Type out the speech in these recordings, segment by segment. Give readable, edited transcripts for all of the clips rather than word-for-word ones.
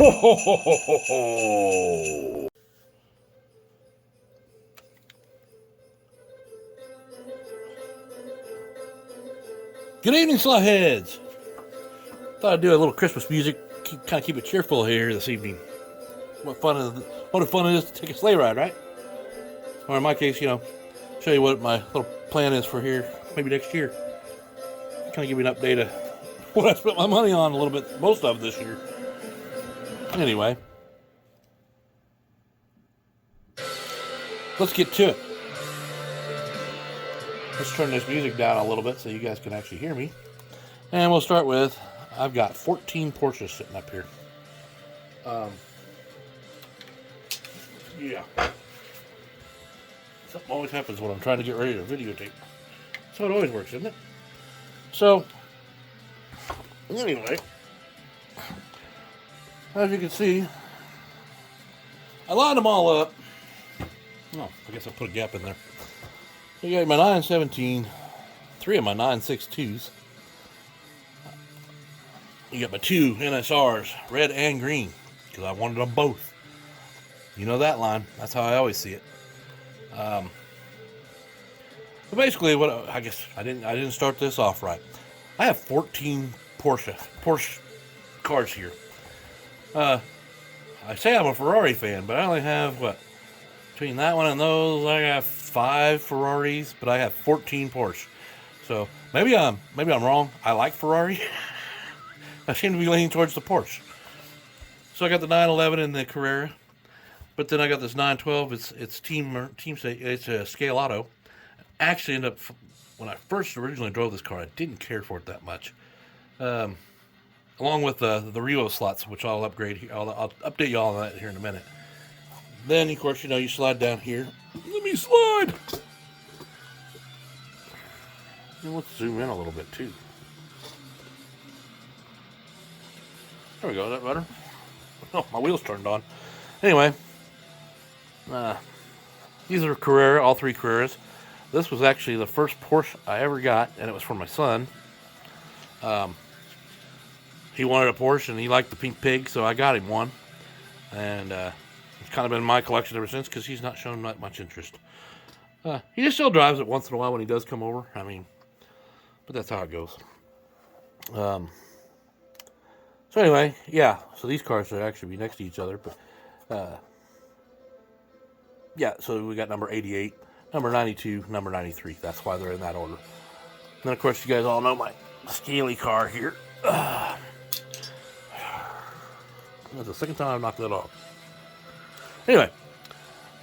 Ho, ho, ho, ho, ho, ho. Good evening, Slawheads. Thought I'd do a little Christmas music, kind of keep it cheerful here this evening. What a fun it is to take a sleigh ride, right? Or in my case, show you what my little plan is for here, maybe next year. Kind of give you an update of what I spent my money on a little bit, most of this year. Anyway, let's get to it. Let's turn this music down a little bit so you guys can actually hear me. And we'll start with, I've got 14 Porsches sitting up here. Yeah. Something always happens when I'm trying to get ready to videotape. So it always works, isn't it? So, anyway, as you can see, I lined them all up. Oh, I guess I put a gap in there. You got my 917, 3 of my 962s. You got my 2 NSRs, red and green, because I wanted them both. You know that line. That's how I always see it. But basically, I guess I didn't start this off right. I have 14 Porsche cars here. I say I'm a Ferrari fan, but I only have between that one and those, I have 5 Ferraris, but I have 14 Porsche. So maybe I'm wrong. I like Ferrari. I seem to be leaning towards the Porsche. So I got the 911 and the Carrera, but then I got this 912. It's it's a Scale Auto. Actually, when I first originally drove this car, I didn't care for it that much. Along with the REO slots, which I'll upgrade here. I'll update you all on that here in a minute. Then, of course, you slide down here. Let me slide. And let's zoom in a little bit too. There we go. Is that better? Oh, my wheels turned on. Anyway, these are Carrera, all 3 Carreras. This was actually the first Porsche I ever got, and it was for my son. He wanted a Porsche, and he liked the pink pig, so I got him one. And it's kind of been in my collection ever since, because he's not shown that much interest. He just still drives it once in a while when he does come over. But that's how it goes. So anyway, yeah. So these cars should actually be next to each other, but yeah. So we got number 88, number 92, number 93. That's why they're in that order. And then of course you guys all know my scaly car here. That's the second time I've knocked that off. Anyway,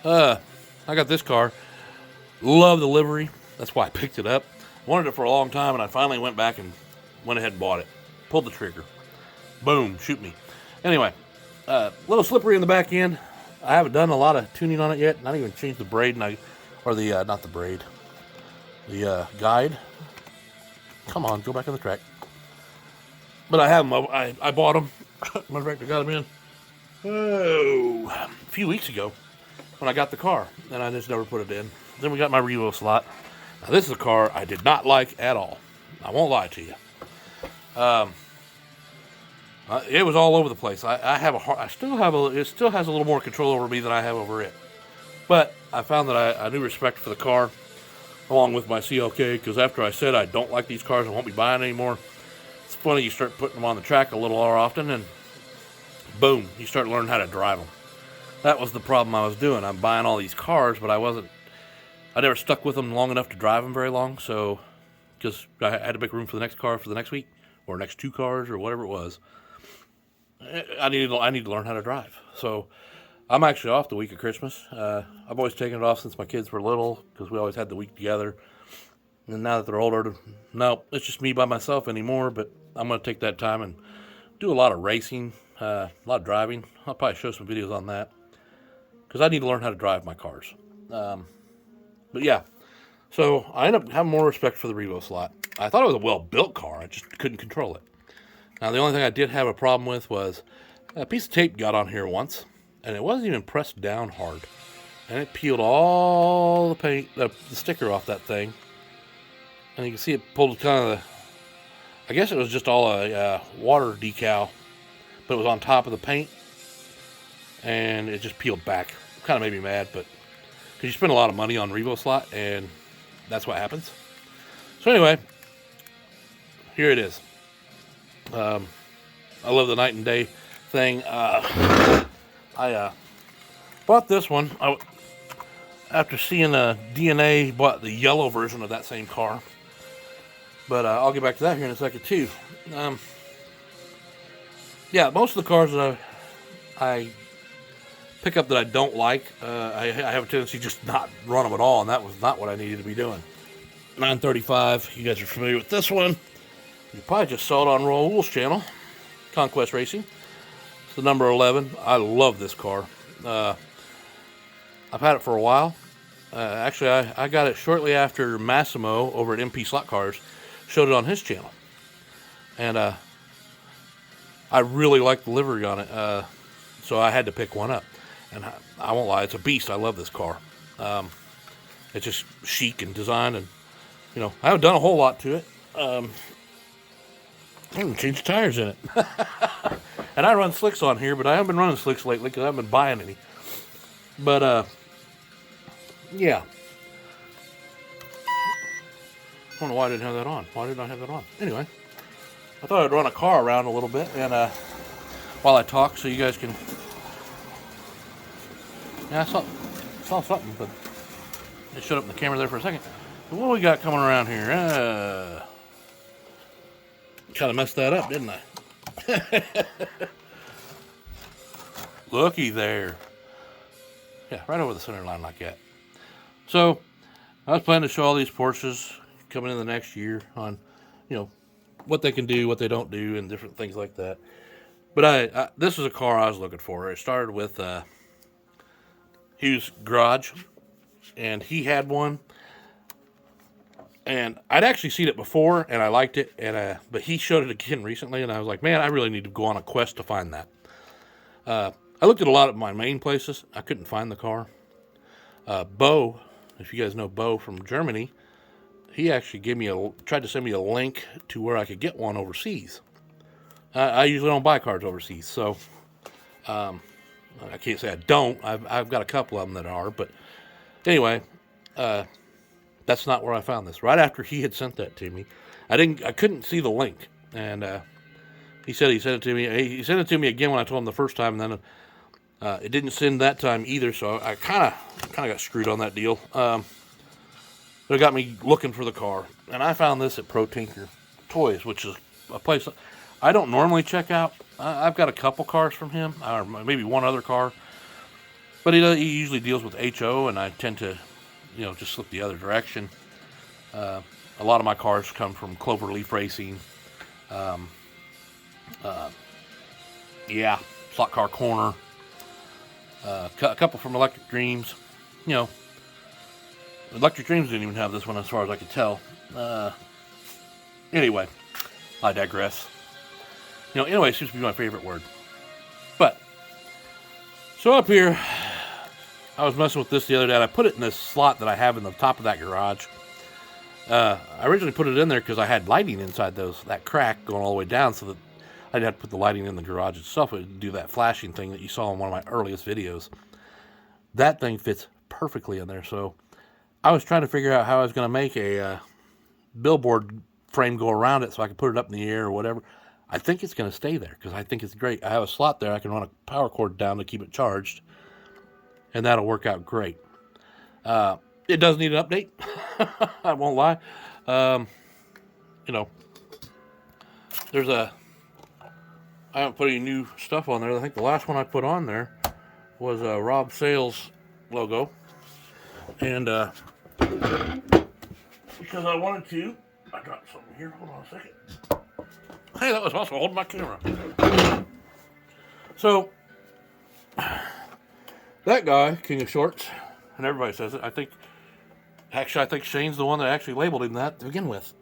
I got this car. Love the livery. That's why I picked it up. Wanted it for a long time, and I finally went back and went ahead and bought it. Pulled the trigger. Boom, shoot me. Anyway, a little slippery in the back end. I haven't done a lot of tuning on it yet. Not even changed the braid, not the braid. The guide. Come on, go back on the track. But I have them. I bought them. Matter of fact, I got them in a few weeks ago when I got the car, and I just never put it in. Then we got my REO Slot. Now this is a car I did not like at all. I won't lie to you. It was all over the place. It still has a little more control over me than I have over it. But I found that I knew respect for the car, along with my CLK, because after I said I don't like these cars, I won't be buying anymore. It's funny, you start putting them on the track a little more often, and boom, you start learning how to drive them. That was the problem I was doing. I'm buying all these cars, but I never stuck with them long enough to drive them very long, so, because I had to make room for the next car for the next week, or next 2 cars, or whatever it was. I need to learn how to drive. So, I'm actually off the week of Christmas. I've always taken it off since my kids were little, because we always had the week together. And now that they're older, no, it's just me by myself anymore, but I'm going to take that time and do a lot of racing, a lot of driving. I'll probably show some videos on that, because I need to learn how to drive my cars. But yeah, so I ended up having more respect for the REO Slot. I thought it was a well-built car. I just couldn't control it. Now, the only thing I did have a problem with was a piece of tape got on here once, and it wasn't even pressed down hard. And it peeled all the paint, the sticker off that thing. And you can see it pulled kind of I guess it was just all a water decal, but it was on top of the paint. and it just peeled back. Kind of made me mad, but because you spend a lot of money on REO Slot, and that's what happens. So anyway, here it is. I love the night and day thing. I bought this one after seeing DNA. Bought the yellow version of that same car, but I'll get back to that here in a second too. Yeah, most of the cars that I pick up that I don't like, I have a tendency to just not run them at all, and that was not what I needed to be doing. 935, you guys are familiar with this one. You probably just saw it on Raul's channel, Conquest Racing. It's the number 11. I love this car. I've had it for a while. Actually, I got it shortly after Massimo over at MP Slot Cars showed it on his channel. And I really like the livery on it, so I had to pick one up. And I won't lie, it's a beast. I love this car. It's just chic and design, and you know, I haven't done a whole lot to it. I haven't changed the tires in it. And I run slicks on here, but I haven't been running slicks lately because I haven't been buying any. But yeah. I don't know why I didn't have that on. Why did I have that on? Anyway, I thought I'd run a car around a little bit and while I talk, so you guys can. Yeah, I saw something, but it showed up in the camera there for a second. What do we got coming around here? Kind of messed that up, didn't I? Looky there. Yeah, right over the center line like that. So, I was planning to show all these Porsches coming in the next year on, you know, what they can do, what they don't do, and different things like that. But this is a car I was looking for. It started with Hugh's garage, and he had one. And I'd actually seen it before, and I liked it. And but he showed it again recently, and I was like, man, I really need to go on a quest to find that. I looked at a lot of my main places. I couldn't find the car. Bo, if you guys know Bo from Germany, he actually tried to send me a link to where I could get one overseas. I usually don't buy cars overseas, so I can't say I don't. I've got a couple of them that are, but anyway, that's not where I found this. Right after he had sent that to me, I couldn't see the link, and he said he sent it to me. He sent it to me again when I told him the first time, and then it didn't send that time either. So I kind of got screwed on that deal. But it got me looking for the car, and I found this at Pro Tinker Toys, which is a place I don't normally check out. I've got a couple cars from him, or maybe one other car, but he usually deals with HO, and I tend to, you know, just slip the other direction. A lot of my cars come from Cloverleaf Racing. Yeah, Slot Car Corner. A couple from Electric Dreams. You know, Electric Dreams didn't even have this one as far as I could tell. Anyway, I digress. You know, anyway, seems to be my favorite word. But, so up here, I was messing with this the other day, and I put it in this slot that I have in the top of that garage. I originally put it in there because I had lighting inside that crack going all the way down, so that I didn't have to put the lighting in the garage itself. It would do that flashing thing that you saw in one of my earliest videos. That thing fits perfectly in there, so I was trying to figure out how I was going to make a billboard frame go around it so I could put it up in the air or whatever. I think it's going to stay there because I think it's great. I have a slot there. I can run a power cord down to keep it charged, and that'll work out great. It does need an update. I won't lie. You know, I haven't put any new stuff on there. I think the last one I put on there was a Rob Sales logo. And because I wanted to, I dropped something here. Hold on a second. Hey, that was also holding my camera. So, that guy, King of Shorts, and everybody says it, I think Shane's the one that actually labeled him that to begin with.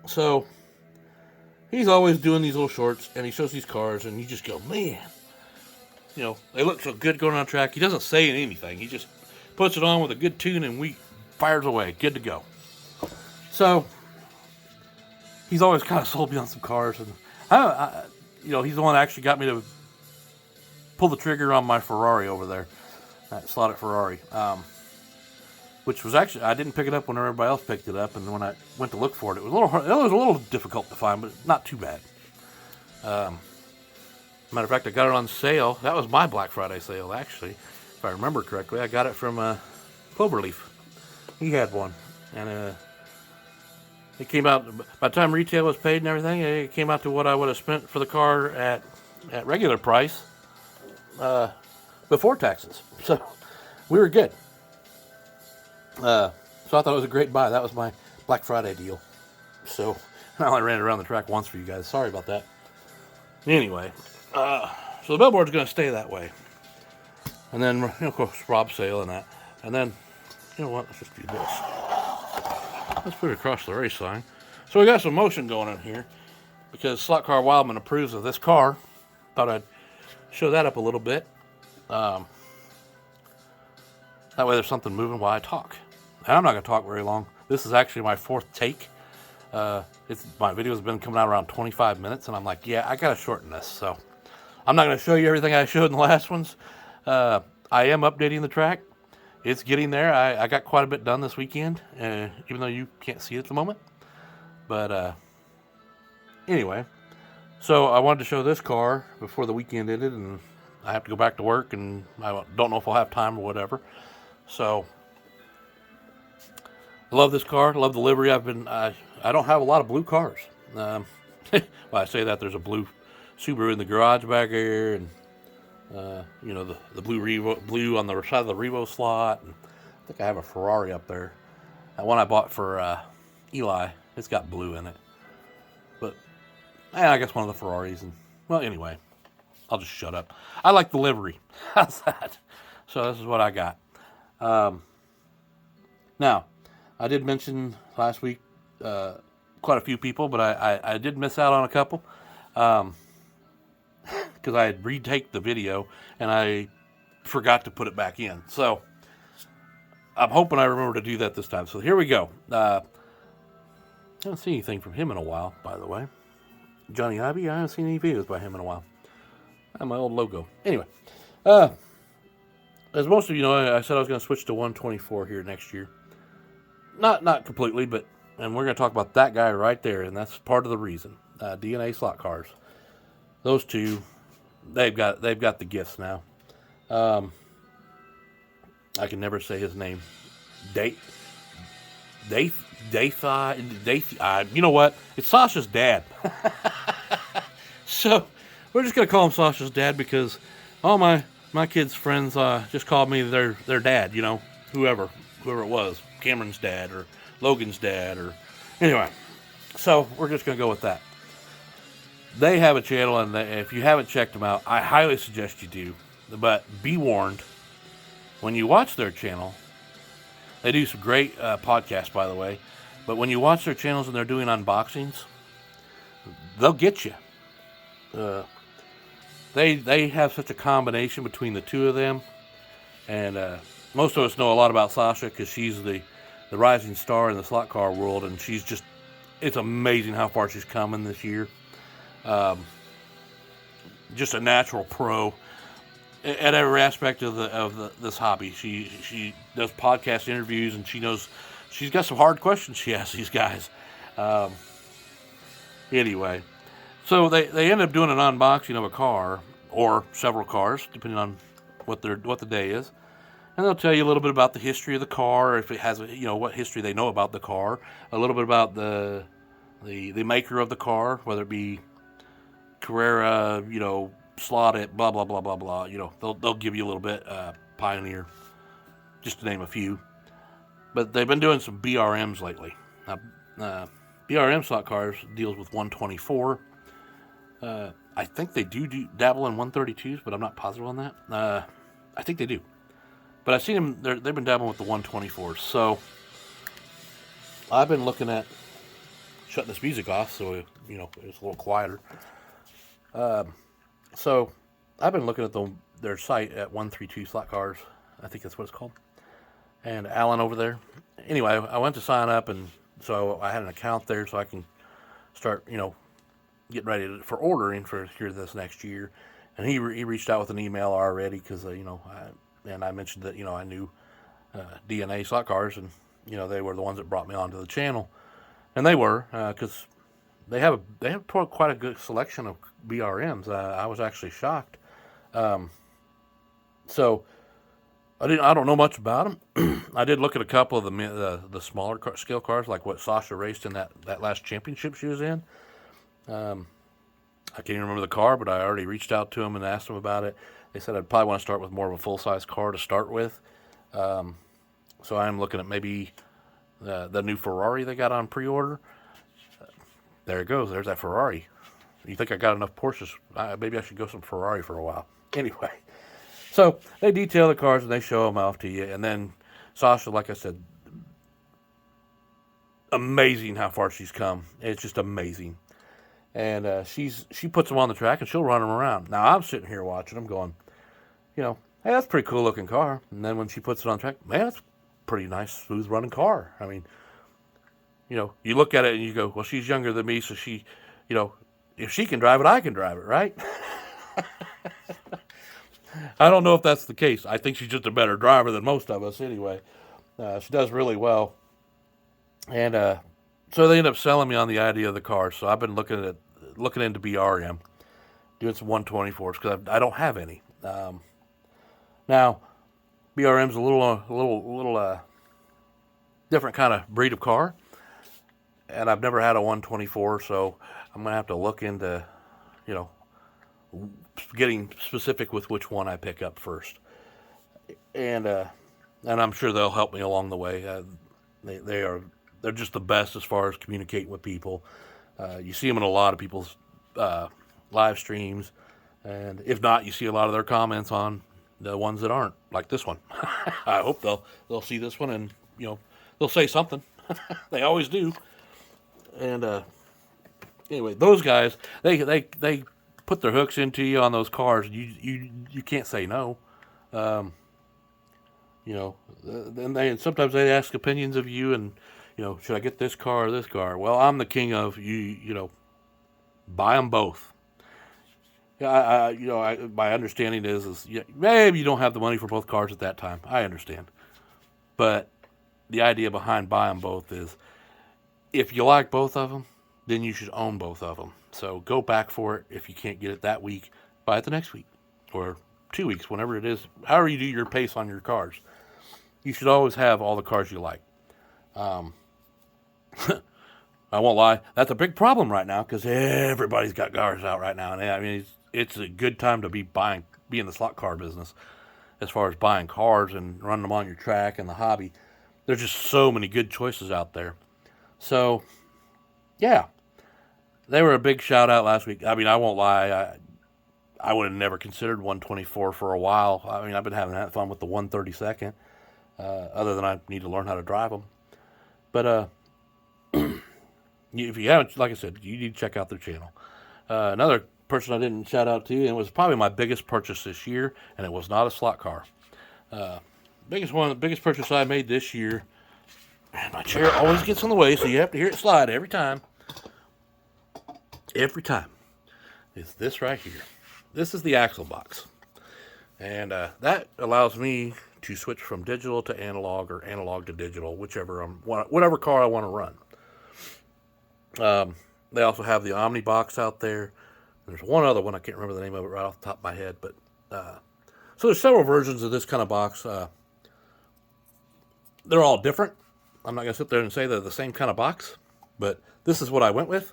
So, he's always doing these little shorts, and he shows these cars, and you just go, man, you know, they look so good going on track. He doesn't say anything. He just puts it on with a good tune, and we fires away, good to go. So, he's always kind of sold me on some cars, and you know, he's the one that actually got me to pull the trigger on my Ferrari over there, that slotted Ferrari, which was actually, I didn't pick it up when everybody else picked it up, and when I went to look for it, it was a little difficult to find, but not too bad. Matter of fact, I got it on sale. That was my Black Friday sale, actually, if I remember correctly. I got it from Cloverleaf. He had one, and it came out, by the time retail was paid and everything, it came out to what I would have spent for the car at regular price before taxes. So we were good. So I thought it was a great buy. That was my Black Friday deal. So I only ran it around the track once for you guys. Sorry about that. Anyway, so the billboard's going to stay that way. And then, of course, Rob's sale and that. And then, you know what, let's just do this. Let's put it across the race sign. So we got some motion going on here because Slot Car Wildman approves of this car. Thought I'd show that up a little bit. That way there's something moving while I talk. And I'm not going to talk very long. This is actually my 4th take. My video has been coming out around 25 minutes, and I'm like, yeah, I got to shorten this. So I'm not going to show you everything I showed in the last ones. I am updating the track. It's getting there. I got quite a bit done this weekend, even though you can't see it at the moment. But anyway, so I wanted to show this car before the weekend ended, and I have to go back to work, and I don't know if I'll have time or whatever. So I love this car. I love the livery. I don't have a lot of blue cars. Well, I say that there's a blue Subaru in the garage back here, and you know, the blue on the side of the REO Slot. And I think I have a Ferrari up there. That one I bought for Eli, it's got blue in it. But I guess one of the Ferraris. And well, anyway, I'll just shut up. I like the livery. How's that? So this is what I got. Now, I did mention last week quite a few people, but I did miss out on a couple. Because I had retaked the video and I forgot to put it back in. So I'm hoping I remember to do that this time. So here we go. I haven't seen anything from him in a while, by the way. Johnny Ivy, I haven't seen any videos by him in a while. My old logo. Anyway, as most of you know, I said I was going to switch to 124 here next year. Not completely, but, and we're going to talk about that guy right there, and that's part of the reason. DNA slot cars. Those two, they've got the gifts now. I can never say his name. You know what? It's Sasha's dad. So we're just gonna call him Sasha's dad because all my kids' friends just called me their dad. You know, whoever it was, Cameron's dad or Logan's dad, or anyway. So we're just gonna go with that. They have a channel, and if you haven't checked them out, I highly suggest you do. But be warned, when you watch their channel, they do some great podcasts, by the way. But when you watch their channels and they're doing unboxings, they'll get you. They have such a combination between the two of them. And most of us know a lot about Sasha because she's the rising star in the slot car world. And she's just, it's amazing how far she's coming this year. Just a natural pro at every aspect of this hobby. She does podcast interviews, and she's got some hard questions she asks these guys. Anyway, so they end up doing an unboxing of a car or several cars, depending on what the day is, and they'll tell you a little bit about the history of the car, if it has what history they know about the car, a little bit about the maker of the car, whether it be Carrera, slotted, blah, blah, blah, blah, blah. They'll give you a little bit, Pioneer, just to name a few. But they've been doing some BRMs lately. Now, BRM slot cars deals with 124. I think they do dabble in 132s, but I'm not positive on that. I think they do. But I've seen them, they've been dabbling with the 124s. So I've been looking at shutting this music off so, it's a little quieter. So I've been looking at their site at 132 Slot Cars. I think that's what it's called. And Alan over there. Anyway, I went to sign up, and so I had an account there so I can start, getting ready for ordering for here this next year. and he reached out with an email already because I mentioned that I knew DNA slot cars, and they were the ones that brought me onto the channel, and they were because they have quite a good selection of BRMs. I was actually shocked. So I don't know much about them. I did look at a couple of the smaller scale cars, like what Sasha raced in that last championship she was in. I can't even remember the car, but I already reached out to them and asked them about it. They said I'd probably want to start with more of a full-size car to start with. So I'm looking at maybe the new Ferrari they got on pre-order. There it goes. There's that Ferrari. You think I got enough Porsches? Maybe I should go some Ferrari for a while. Anyway, so they detail the cars and they show them off to you. And then Sasha, like I said, amazing how far she's come. It's just amazing. And she puts them on the track and she'll run them around. Now I'm sitting here watching them going, hey, that's a pretty cool looking car. And then when she puts it on track, man, that's a pretty nice, smooth running car. I mean, you look at it and you go, well, she's younger than me, so she, if she can drive it, I can drive it, right? I don't know if that's the case. I think she's just a better driver than most of us anyway. She does really well. And so they end up selling me on the idea of the car. So I've been looking into BRM, doing some 124s because I don't have any. Now, BRM's a little different kind of breed of car, and I've never had a 124, so I'm gonna have to look into, getting specific with which one I pick up first, and I'm sure they'll help me along the way. They're just the best as far as communicating with people. You see them in a lot of people's live streams, and if not, you see a lot of their comments on the ones that aren't, like this one. I hope they'll see this one and they'll say something. They always do. And anyway, those guys they put their hooks into you on those cars. You can't say no. Then sometimes they ask opinions of you, and should I get this car or this car? Well, I'm the king of buy them both. Yeah, my understanding is maybe you don't have the money for both cars at that time. I understand, but the idea behind buy them both is if you like both of them, then you should own both of them. So go back for it. If you can't get it that week, buy it the next week or 2 weeks, whenever it is. However you do your pace on your cars, you should always have all the cars you like. I won't lie, that's a big problem right now because everybody's got cars out right now, and I mean it's a good time to be in the slot car business as far as buying cars and running them on your track and the hobby. There's just so many good choices out there. So, yeah, they were a big shout out last week. I mean, I won't lie, I would have never considered 124 for a while. I mean, I've been having that fun with the 132nd, other than I need to learn how to drive them. But if you haven't, like I said, you need to check out their channel. Another person I didn't shout out to, and it was probably my biggest purchase this year, and it was not a slot car. Biggest purchase I made this year. Man, my chair always gets in the way, so you have to hear it slide every time. Every time. Is this right here. This is the axle box. And that allows me to switch from digital to analog or analog to digital, whatever car I want to run. They also have the Omni box out there. There's one other one, I can't remember the name of it right off the top of my head, but so there's several versions of this kind of box. They're all different. I'm not going to sit there and say they're the same kind of box, but this is what I went with.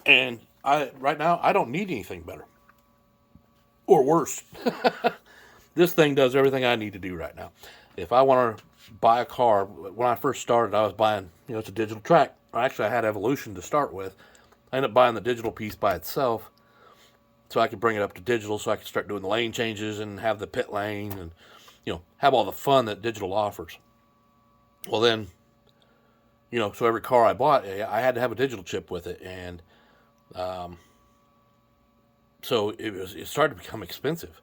And right now, I don't need anything better or worse. This thing does everything I need to do right now. If I want to buy a car, when I first started, I was buying, it's a digital track. Actually, I had Evolution to start with. I ended up buying the digital piece by itself so I could bring it up to digital so I could start doing the lane changes and have the pit lane and, have all the fun that digital offers. Well, then, so every car I bought, I had to have a digital chip with it. And so it started to become expensive.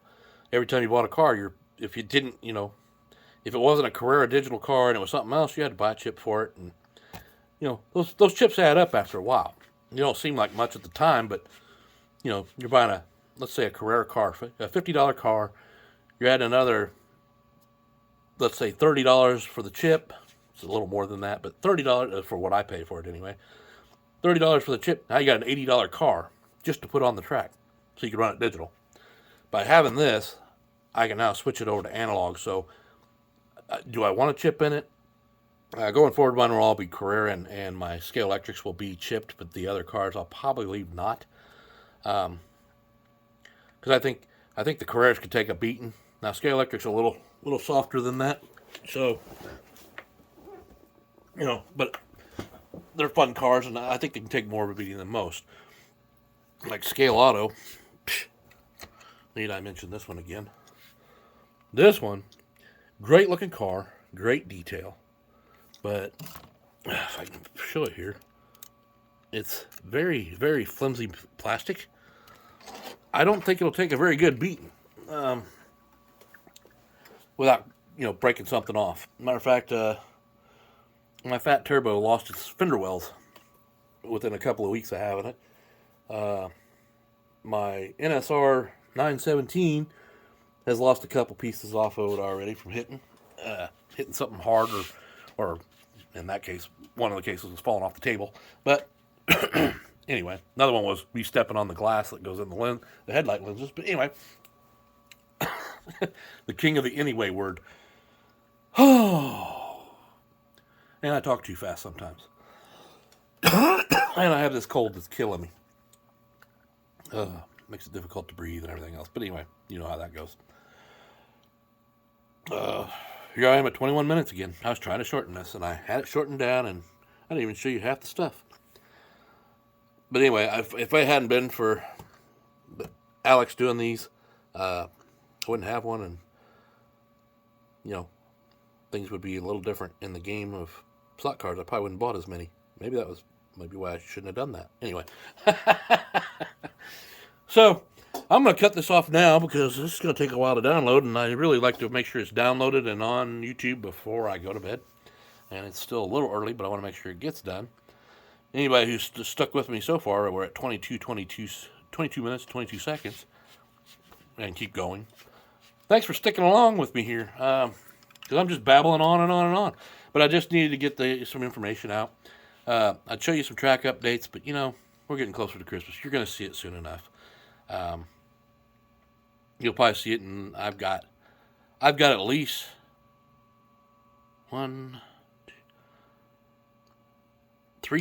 Every time you bought a car, if you didn't, if it wasn't a Carrera digital car and it was something else, you had to buy a chip for it. And, those chips add up after a while. You don't seem like much at the time, but, you're buying let's say a Carrera car, a $50 car, you're adding another, let's say $30 for the chip. It's a little more than that, but $30 for what I pay for it anyway. $30 for the chip. Now you got an $80 car just to put on the track, so you can run it digital. By having this, I can now switch it over to analog. So, do I want a chip in it? Going forward, mine will all be Carrera, and my Scale Electrics will be chipped, but the other cars I'll probably leave not, because I think the Carreras could take a beating. Now Scale Electric's a little softer than that, so but they're fun cars, and I think they can take more of a beating than most. Like Scale Auto, need I mention this one again? This one, great looking car, great detail, but if I can show it here, it's very, very flimsy plastic. I don't think it'll take a very good beating without breaking something off. Matter of fact, my Fat Turbo lost its Fender Wells within a couple of weeks of having it. My NSR 917 has lost a couple pieces off of it already from hitting something hard, or in that case, one of the cases was falling off the table. But anyway, another one was me stepping on the glass that goes in the headlight lenses. But anyway, the king of the anyway word. Oh, and I talk too fast sometimes, and I have this cold that's killing me. Makes it difficult to breathe and everything else. But anyway, you know how that goes. Here I am at 21 minutes again. I was trying to shorten this, and I had it shortened down, and I didn't even show you half the stuff. But anyway, if it hadn't been for Alex doing these, I wouldn't have one, and things would be a little different in the game of slot cars. I probably wouldn't have bought as many. Maybe that was why I shouldn't have done that. Anyway. So, I'm going to cut this off now because this is going to take a while to download, and I really like to make sure it's downloaded and on YouTube before I go to bed. And it's still a little early, but I want to make sure it gets done. Anybody who's stuck with me so far, we're at 22 minutes, 22 seconds, and keep going. Thanks for sticking along with me here, because I'm just babbling on and on and on. But I just needed to get some information out. I'd show you some track updates, but we're getting closer to Christmas. You're going to see it soon enough. You'll probably see it, and I've got at least 3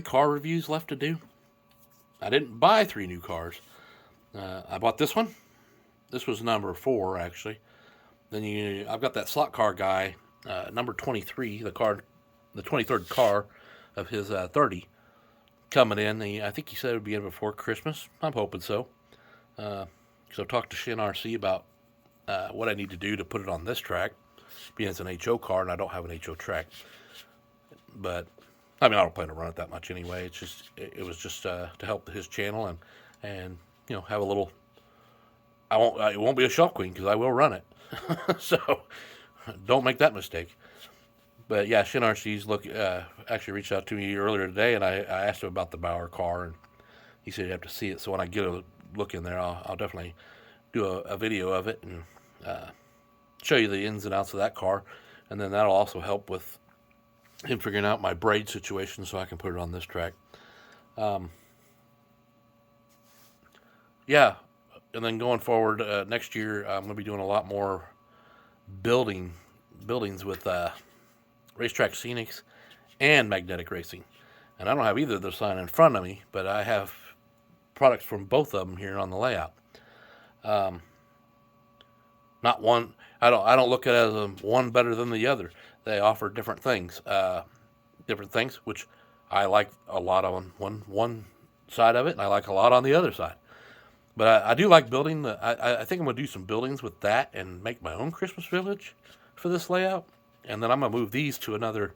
car reviews left to do. I didn't buy 3 new cars. I bought this one. This was number 4, actually. Then I've got that slot car guy, number 23, the 23rd car of his 30 coming in. I think he said it would be in before Christmas. I'm hoping so. So talked to Shin RC about what I need to do to put it on this track, being it's an HO car and I don't have an HO track. But I don't plan to run it that much anyway. It was just to help his channel and have a little. It won't be a shelf queen because I will run it. So don't make that mistake. But yeah, Shin RC's actually reached out to me earlier today, and I asked him about the Bauer car, and he said he'd have to see it. So when I get a look in there, I'll definitely do a video of it and show you the ins and outs of that car, and then that'll also help with him figuring out my braid situation so I can put it on this track. Yeah, and then going forward next year, I'm going to be doing a lot more buildings with Racetrack Scenics and Magnetic Racing, and I don't have either of those sign in front of me, but I have products from both of them here on the layout. Not one. I don't look at it as one better than the other. They offer different things, which I like a lot on one side of it, and I like a lot on the other side. But I do like building. I think I'm going to do some buildings with that and make my own Christmas village for this layout, and then I'm going to move these to another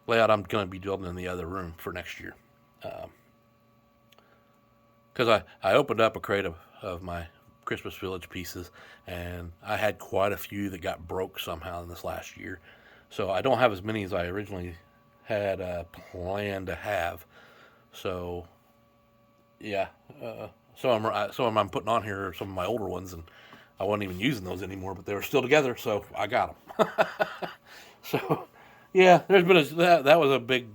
layout I'm going to be building in the other room for next year. Because I opened up a crate of my Christmas village pieces, and I had quite a few that got broke somehow in this last year. So I don't have as many as I originally had planned to have. So, yeah, some of them I'm putting on here are some of my older ones, and I wasn't even using those anymore, but they were still together, so I got them. So, yeah, there's been that was a big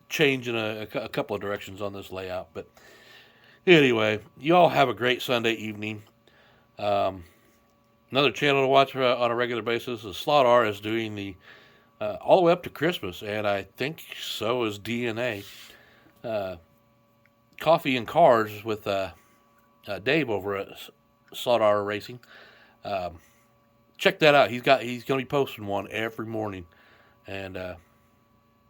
change in a couple of directions on this layout. But anyway, you all have a great Sunday evening. Another channel to watch on a regular basis is Slot R is doing the all the way up to Christmas, and I think so is DNA. Coffee and Cars with Dave over at Slot R Racing. Check that out. He's going to be posting one every morning, and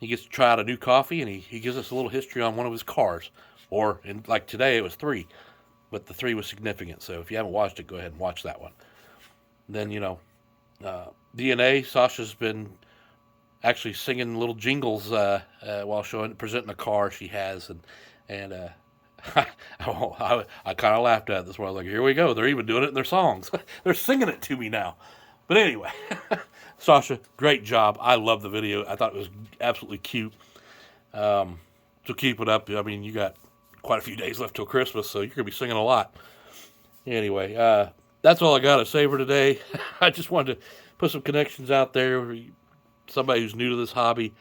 he gets to try out a new coffee, and he gives us a little history on one of his cars. Or, like today, it was 3, but the 3 was significant. So if you haven't watched it, go ahead and watch that one. Then, DNA, Sasha's been actually singing little jingles while presenting a car she has, and I kind of laughed at this one. I was like, here we go. They're even doing it in their songs. They're singing it to me now. But anyway, Sasha, great job. I love the video. I thought it was absolutely cute. So keep it up. I mean, you got quite a few days left till Christmas, so you're going to be singing a lot. Anyway, that's all I got to say for today. I just wanted to put some connections out there. Somebody who's new to this hobby.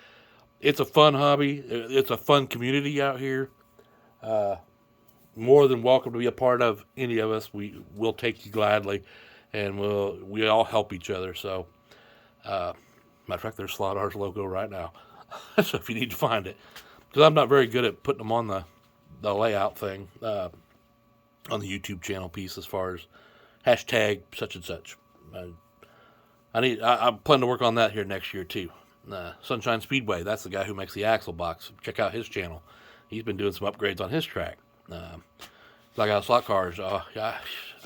It's a fun hobby. It's a fun community out here. More than welcome to be a part of any of us. We'll take you gladly, and we all help each other. So, matter of fact, there's Slot R's logo right now. So if you need to find it, because I'm not very good at putting them on the layout thing on the YouTube channel piece as far as hashtag such and such. I plan to work on that here next year too. Sunshine Speedway, that's the guy who makes the axle box. Check out his channel. He's been doing some upgrades on his track. Like out slot cars. I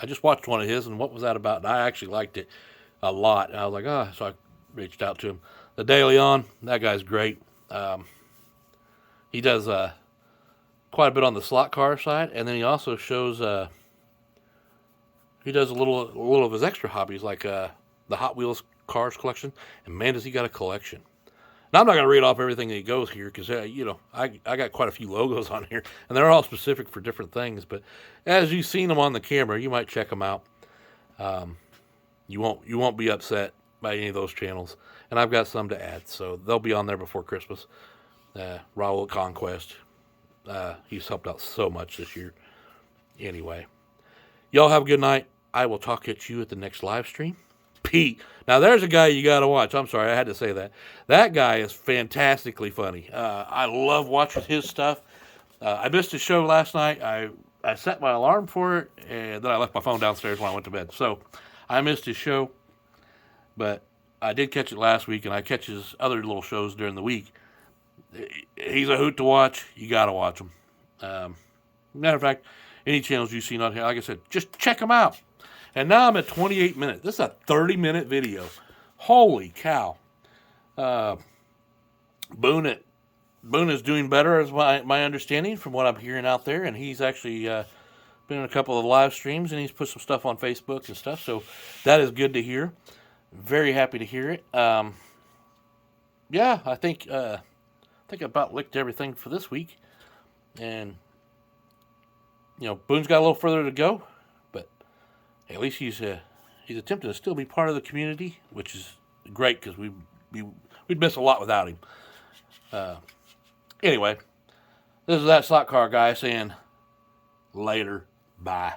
just watched one of his, and what was that about? And I actually liked it a lot. And I was like, so I reached out to him. The De Leon, that guy's great. He does quite a bit on the slot car side, and then he also shows. He does a little of his extra hobbies, like the Hot Wheels cars collection. And man, does he got a collection! Now, I'm not going to read off everything that he goes here because, I got quite a few logos on here, and they're all specific for different things. But as you've seen them on the camera, you might check them out. You won't be upset by any of those channels. And I've got some to add, so they'll be on there before Christmas. Raul Conquest. He's helped out so much this year. Anyway, y'all have a good night. I will talk at you at the next live stream. Pete. Now, there's a guy you got to watch. I'm sorry, I had to say that. That guy is fantastically funny. I love watching his stuff. I missed his show last night. I set my alarm for it, and then I left my phone downstairs when I went to bed. So I missed his show, but I did catch it last week, and I catch his other little shows during the week. He's a hoot to watch. You got to watch him. Matter of fact, any channels you've seen on here, like I said, just check them out. And now I'm at 28 minutes. This is a 30-minute video. Holy cow. Boon is doing better, is my understanding from what I'm hearing out there. And he's actually been in a couple of live streams, and he's put some stuff on Facebook and stuff. So that is good to hear. Very happy to hear it. Yeah, I think I about licked everything for this week. And, Boone's got a little further to go. At least he's attempting to still be part of the community, which is great because we'd miss a lot without him. Anyway, this is that slot car guy saying later, bye.